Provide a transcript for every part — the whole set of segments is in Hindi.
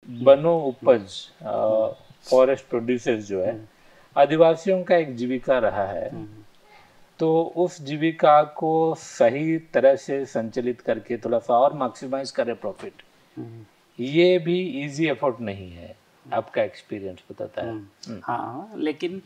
वनो उपज फॉरेस्ट प्रोड्यूसर्स जो है आदिवासियों का एक जीविका रहा है। तो उस जीविका को सही तरह से संचालित करके थोड़ा सा और मैक्सिमाइज करे प्रॉफिट, ये भी इजी एफर्ट नहीं है। आपका एक्सपीरियंस बताता है। हाँ, लेकिन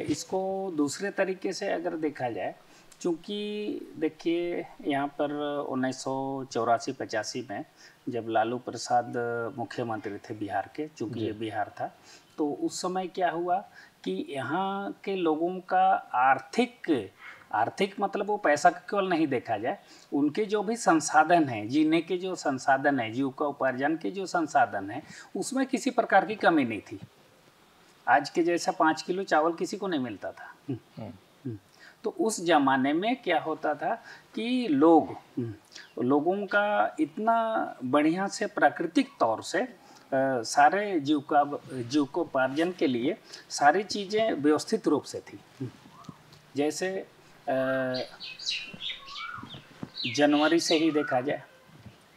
इसको दूसरे तरीके से अगर देखा जाए, क्योंकि देखिए यहाँ पर 1984-85 में जब लालू प्रसाद मुख्यमंत्री थे बिहार के, चूँकि ये बिहार था, तो उस समय क्या हुआ कि यहाँ के लोगों का आर्थिक मतलब वो पैसा का केवल नहीं देखा जाए, उनके जो भी संसाधन हैं, जीने के जो संसाधन हैं, जीविका उपार्जन के जो संसाधन हैं, उसमें किसी प्रकार की कमी नहीं थी। आज के जैसा 5 किलो चावल किसी को नहीं मिलता था। तो उस ज़माने में क्या होता था कि लोगों का इतना बढ़िया से प्राकृतिक तौर से सारे जीविकोपार्जन के लिए सारी चीज़ें व्यवस्थित रूप से थी। जैसे जनवरी से ही देखा जाए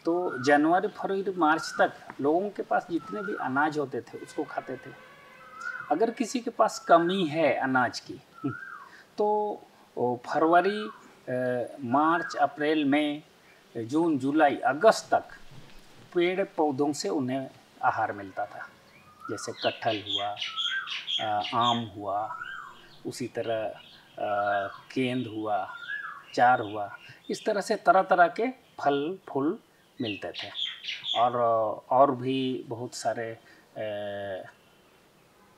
तो जनवरी फरवरी मार्च तक लोगों के पास जितने भी अनाज होते थे उसको खाते थे। अगर किसी के पास कमी है अनाज की तो फरवरी मार्च अप्रैल मई जून जुलाई अगस्त तक पेड़ पौधों से उन्हें आहार मिलता था। जैसे कटहल हुआ, आम हुआ, उसी तरह केंद हुआ, चार हुआ, इस तरह से तरह तरह के फल फूल मिलते थे। और भी बहुत सारे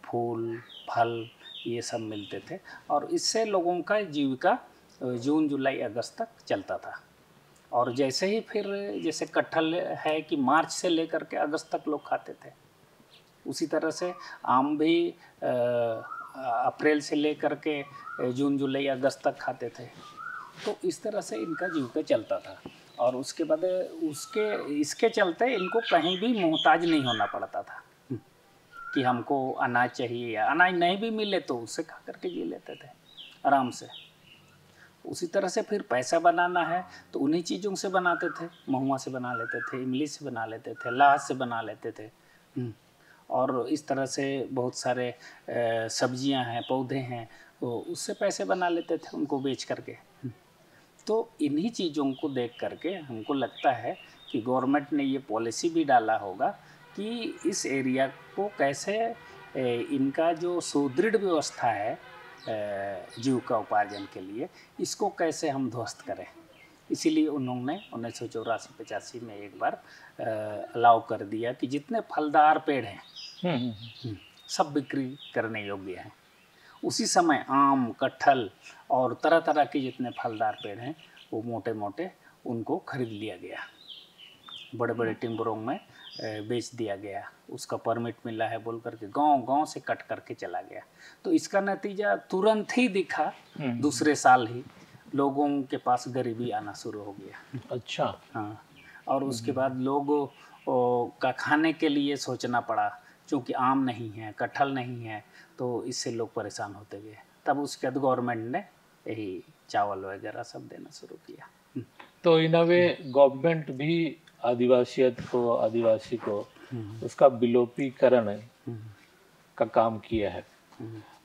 फूल फल ये सब मिलते थे, और इससे लोगों का जीविका जून जुलाई अगस्त तक चलता था। और जैसे ही फिर जैसे कटहल है कि मार्च से लेकर के अगस्त तक लोग खाते थे, उसी तरह से आम भी अप्रैल से लेकर के जून जुलाई अगस्त तक खाते थे। तो इस तरह से इनका जीविका चलता था। और उसके बाद इसके चलते इनको कहीं भी मोहताज नहीं होना पड़ता था कि हमको अनाज चाहिए, या अनाज नहीं भी मिले तो उससे खा करके जी लेते थे आराम से। उसी तरह से फिर पैसा बनाना है तो उन्हीं चीज़ों से बनाते थे, महुआ से बना लेते थे, इमली से बना लेते थे, लाह से बना लेते थे। और इस तरह से बहुत सारे सब्जियां हैं, पौधे हैं, तो उससे पैसे बना लेते थे उनको बेच करके। तो इन्हीं चीज़ों को देख करके हमको लगता है कि गवर्नमेंट ने ये पॉलिसी भी डाला होगा कि इस एरिया को कैसे इनका जो सुदृढ़ व्यवस्था है जीविका उपार्जन के लिए, इसको कैसे हम ध्वस्त करें। इसीलिए उन्होंने 1984-85 में एक बार अलाउ कर दिया कि जितने फलदार पेड़ हैं सब बिक्री करने योग्य हैं। उसी समय आम, कटहल और तरह तरह के जितने फलदार पेड़ हैं वो मोटे मोटे उनको खरीद लिया गया, बड़े बड़े टिम्बरों में बेच दिया गया। उसका परमिट मिला है बोल करके गांव गांव से कट करके चला गया। तो इसका नतीजा तुरंत ही दिखा, दूसरे साल ही लोगों के पास गरीबी आना शुरू हो गया। अच्छा। हाँ, और उसके बाद लोगों का खाने के लिए सोचना पड़ा, क्योंकि आम नहीं है, कटहल नहीं है, तो इससे लोग परेशान होते गए। तब उसके बाद गवर्नमेंट ने यही चावल वगैरह सब देना शुरू किया। तो इन अ वे गवर्नमेंट भी आदिवासी को उसका विलोपीकरण का काम किया है।